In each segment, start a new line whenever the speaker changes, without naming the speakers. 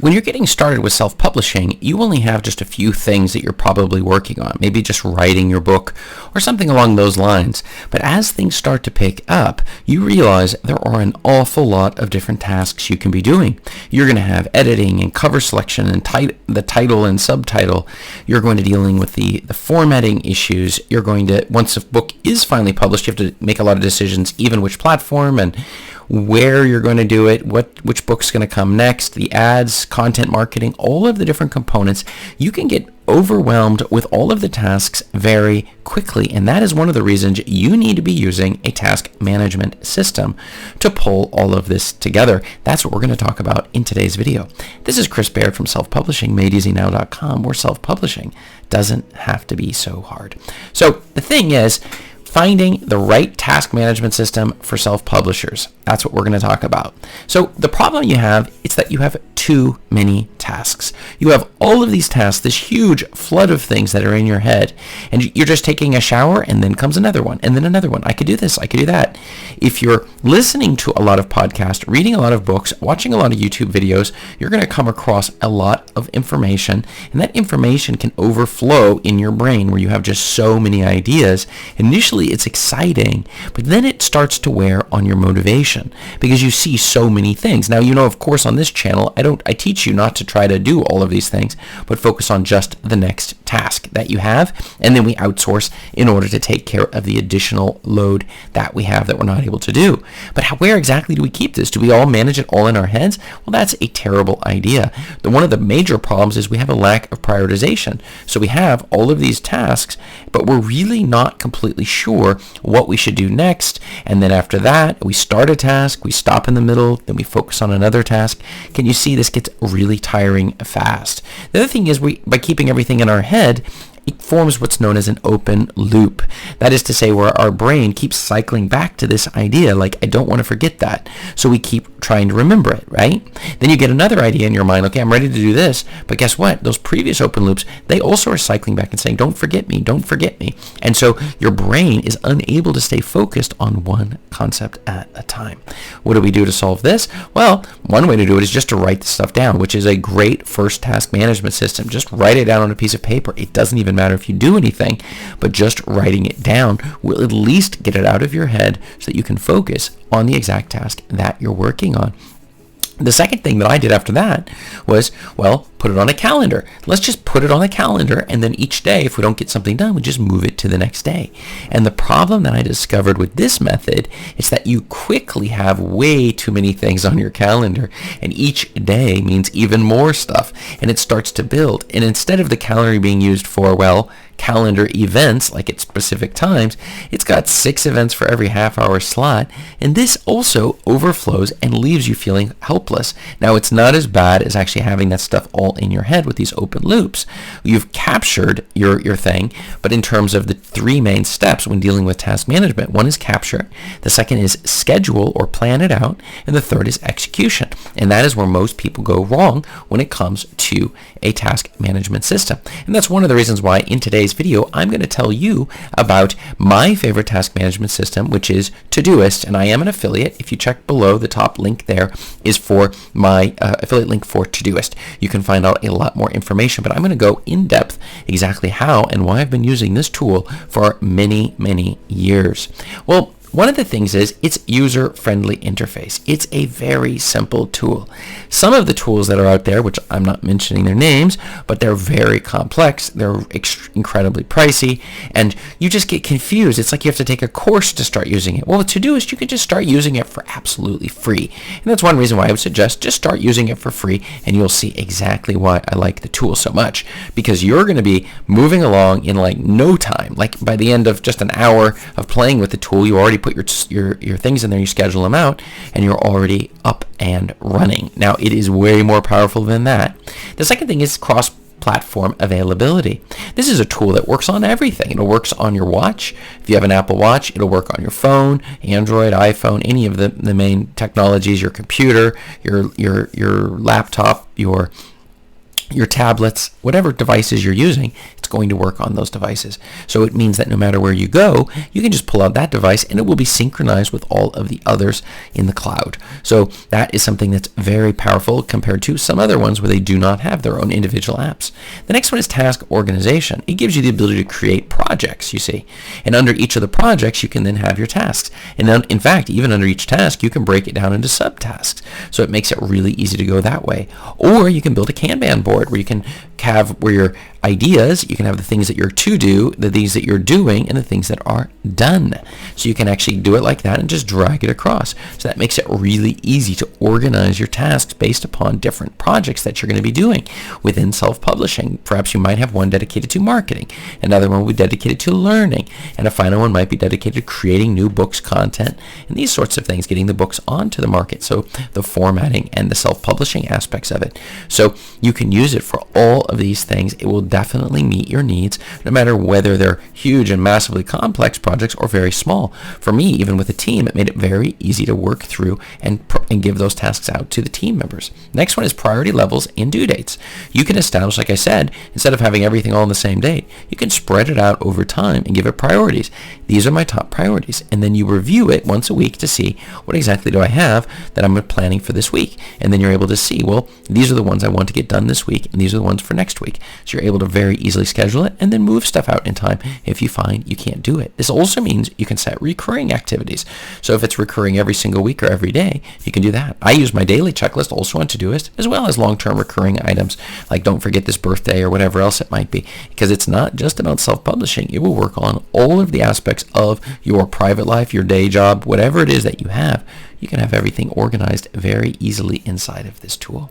When you're getting started with self-publishing, you only have just a few things that you're probably working on, maybe just writing your book or something along those lines. But as things start to pick up, you realize there are an awful lot of different tasks you can be doing. You're going to have editing and cover selection and the title and subtitle. You're going to be dealing with the formatting issues. You're going to, once a book is finally published, you have to make a lot of decisions, even which platform and where you're going to do it, which book's going to come next, the ads, content marketing, all of the different components. You can get overwhelmed with all of the tasks very quickly, and that is one of the reasons you need to be using a task management system to pull all of this together. That's what we're going to talk about in today's video. This is Chris Baird from selfpublishingmadeeasynow.com, where self-publishing doesn't have to be so hard. So the thing is, finding the right task management system for self-publishers. That's what we're going to talk about. So the problem you have is that you have too many tasks. You have all of these tasks, this huge flood of things that are in your head, and you're just taking a shower and then comes another one and then another one. I could do this, I could do that. If you're listening to a lot of podcasts, reading a lot of books, watching a lot of YouTube videos, you're going to come across a lot of information, and that information can overflow in your brain where you have just so many ideas. Initially, it's exciting, but then it starts to wear on your motivation because you see so many things. Now, you know, of course, on this channel, I teach you not to try to do all of these things, but focus on just the next task that you have, and then we outsource in order to take care of the additional load that we have that we're not able to do. But where exactly do we keep this? Do we all manage it all in our heads? Well, that's a terrible idea. One of the major problems is we have a lack of prioritization. So we have all of these tasks, but we're really not completely sure what we should do next. And then after that, we start a task, we stop in the middle, then we focus on another task. Can you see this gets really tiring fast? The other thing is by keeping everything in our head, it forms what's known as an open loop. That is to say, where our brain keeps cycling back to this idea, like, I don't want to forget that. So we keep trying to remember it, right? Then you get another idea in your mind, okay, I'm ready to do this. But guess what? Those previous open loops, they also are cycling back and saying, don't forget me, don't forget me. And so your brain is unable to stay focused on one concept at a time. What do we do to solve this? Well, one way to do it is just to write the stuff down, which is a great first task management system. Just write it down on a piece of paper. It doesn't even matter if you do anything, but just writing it down will at least get it out of your head so that you can focus on the exact task that you're working on. The second thing that I did after that was, well, put it on a calendar. Let's just put it on a calendar, and then each day, if we don't get something done, we just move it to the next day. And the problem that I discovered with this method is that you quickly have way too many things on your calendar, and each day means even more stuff, and it starts to build. And instead of the calendar being used for, well, calendar events, like at specific times, it's got 6 events for every half-hour slot, and this also overflows and leaves you feeling helpless. Now, it's not as bad as actually having that stuff all in your head with these open loops. You've captured your thing, but in terms of the 3 main steps when dealing with task management, one is capture, the second is schedule or plan it out, and the third is execution. And that is where most people go wrong when it comes to a task management system. And that's one of the reasons why in today's video, I'm going to tell you about my favorite task management system, which is Todoist, and I am an affiliate. If you check below, the top link there is for my affiliate link for Todoist. You can find out a lot more information, but I'm going to go in depth exactly how and why I've been using this tool for many, many years. Well, one of the things is its user-friendly interface. It's a very simple tool. Some of the tools that are out there, which I'm not mentioning their names, but they're very complex, they're incredibly pricey, and you just get confused. It's like you have to take a course to start using it. Well, with Todoist, you can just start using it for absolutely free. And that's one reason why I would suggest just start using it for free, and you'll see exactly why I like the tool so much. Because you're going to be moving along in like no time. Like by the end of just an hour of playing with the tool, you already put your things in there, you schedule them out, and you're already up and running. Now, it is way more powerful than that. The second thing is cross-platform availability. This is a tool that works on everything. It works on your watch. If you have an Apple Watch, it'll work on your phone, Android, iPhone, any of the main technologies, your computer, your laptop, your your tablets, whatever devices you're using, it's going to work on those devices. So it means that no matter where you go, you can just pull out that device and it will be synchronized with all of the others in the cloud. So that is something that's very powerful compared to some other ones where they do not have their own individual apps. The next one is task organization. It gives you the ability to create projects, you see. And under each of the projects, you can then have your tasks. And then, in fact, even under each task, you can break it down into subtasks. So it makes it really easy to go that way. Or you can build a Kanban board where you can have where your ideas, you can have the things that you're to do, the things that you're doing, and the things that are done. So you can actually do it like that and just drag it across. So that makes it really easy to organize your tasks based upon different projects that you're going to be doing within self-publishing. Perhaps you might have one dedicated to marketing, another one will be dedicated to learning, and a final one might be dedicated to creating new books, content, and these sorts of things, getting the books onto the market. So the formatting and the self-publishing aspects of it. So you can use it for all of these things. It will definitely meet your needs, no matter whether they're huge and massively complex projects or very small. For me, even with a team, it made it very easy to work through and give those tasks out to the team members. Next one is priority levels and due dates. You can establish, like I said, instead of having everything all on the same date, you can spread it out over time and give it priorities. These are my top priorities. And then you review it once a week to see what exactly do I have that I'm planning for this week. And then you're able to see, well, these are the ones I want to get done this week, and these are the ones for next week. So you're able to very easily schedule it and then move stuff out in time if you find you can't do it. This also means you can set recurring activities. So if it's recurring every single week or every day, you can do that. I use my daily checklist also on Todoist, as well as long-term recurring items like don't forget this birthday or whatever else it might be, because it's not just about self-publishing. It will work on all of the aspects of your private life, your day job, whatever it is that you have. You can have everything organized very easily inside of this tool.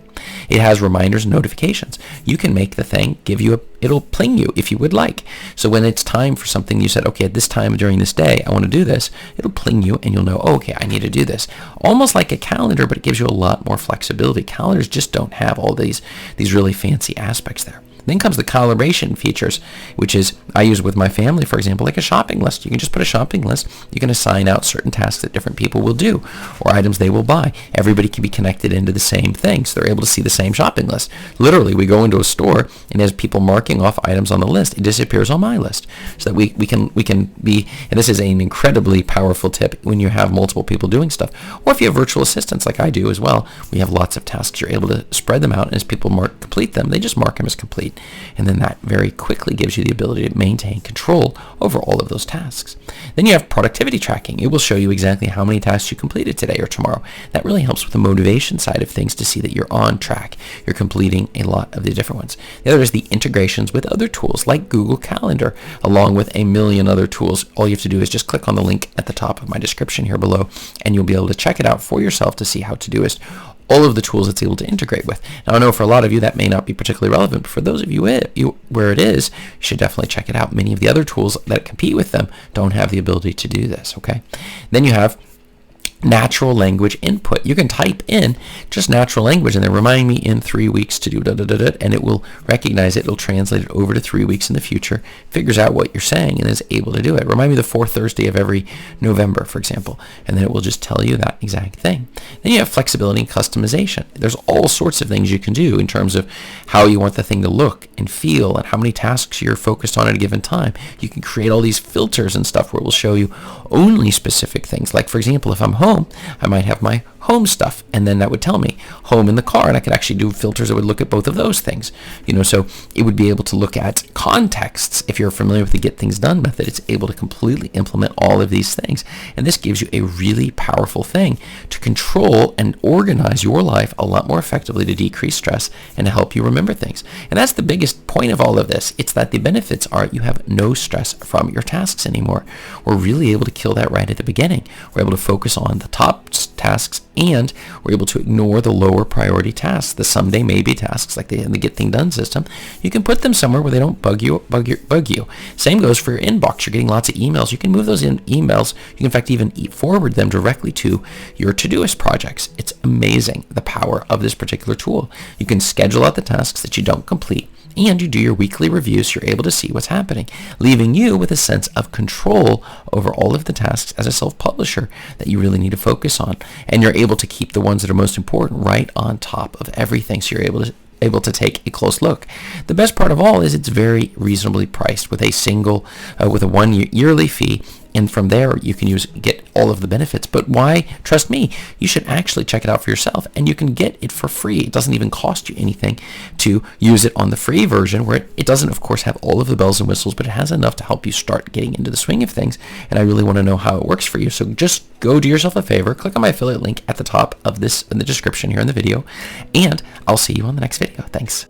It has reminders and notifications. You can make the thing it'll ping you if you would like. So when it's time for something, you said, okay, at this time during this day, I want to do this, it'll ping you and you'll know, oh, okay, I need to do this. Almost like a calendar, but it gives you a lot more flexibility. Calendars just don't have all these really fancy aspects there. Then comes the collaboration features, which is I use with my family, for example, like a shopping list. You can just put a shopping list. You can assign out certain tasks that different people will do or items they will buy. Everybody can be connected into the same thing, so they're able to see the same shopping list. Literally, we go into a store, and as people marking off items on the list, it disappears on my list, so that we can be, and this is an incredibly powerful tip when you have multiple people doing stuff, or if you have virtual assistants like I do as well. We have lots of tasks. You're able to spread them out, and as people complete them, they just mark them as complete. And then that very quickly gives you the ability to maintain control over all of those tasks. Then you have productivity tracking. It will show you exactly how many tasks you completed today or tomorrow. That really helps with the motivation side of things to see that you're on track. You're completing a lot of the different ones. The other is the integrations with other tools like Google Calendar, along with a million other tools. All you have to do is just click on the link at the top of my description here below, and you'll be able to check it out for yourself to see how Todoist, all of the tools it's able to integrate with. Now, I know for a lot of you that may not be particularly relevant, but for those of you where it is, you should definitely check it out. Many of the other tools that compete with them don't have the ability to do this, okay? Then you have natural language input. You can type in just natural language and then remind me in 3 weeks to do and it will recognize it. It'll translate it over to 3 weeks in the future, figures out what you're saying, and is able to do it. Remind me the fourth Thursday of every November, for example, and then it will just tell you that exact thing. Then you have flexibility and customization. There's all sorts of things you can do in terms of how you want the thing to look and feel and how many tasks you're focused on at a given time. You can create all these filters and stuff where it will show you only specific things. Like, for example, if I'm home, I might have my home stuff, and then that would tell me home in the car, and I could actually do filters that would look at both of those things. So it would be able to look at contexts. If you're familiar with the Get Things Done method, it's able to completely implement all of these things, and this gives you a really powerful thing to control and organize your life a lot more effectively, to decrease stress and to help you remember things. And that's the biggest point of all of this. It's that the benefits are you have no stress from your tasks anymore. We're really able to kill that right at the beginning. We're able to focus on the top tasks, and we're able to ignore the lower priority tasks, the someday maybe tasks like in the Get Thing Done system. You can put them somewhere where they don't bug you. Same goes for your inbox. You're getting lots of emails. You can move those emails. You can in fact even forward them directly to your Todoist projects. It's amazing the power of this particular tool. You can schedule out the tasks that you don't complete, and you do your weekly reviews, so you're able to see what's happening, leaving you with a sense of control over all of the tasks as a self-publisher that you really need to focus on. And you're able to keep the ones that are most important right on top of everything, so you're able to able to take a close look. The best part of all is it's very reasonably priced with a single, with a yearly fee. And from there, you can get all of the benefits. But why? Trust me, you should actually check it out for yourself, and you can get it for free. It doesn't even cost you anything to use it on the free version, where it doesn't, of course, have all of the bells and whistles, but it has enough to help you start getting into the swing of things. And I really want to know how it works for you. So just go do yourself a favor, click on my affiliate link at the top of this in the description here in the video, and I'll see you on the next video. Thanks.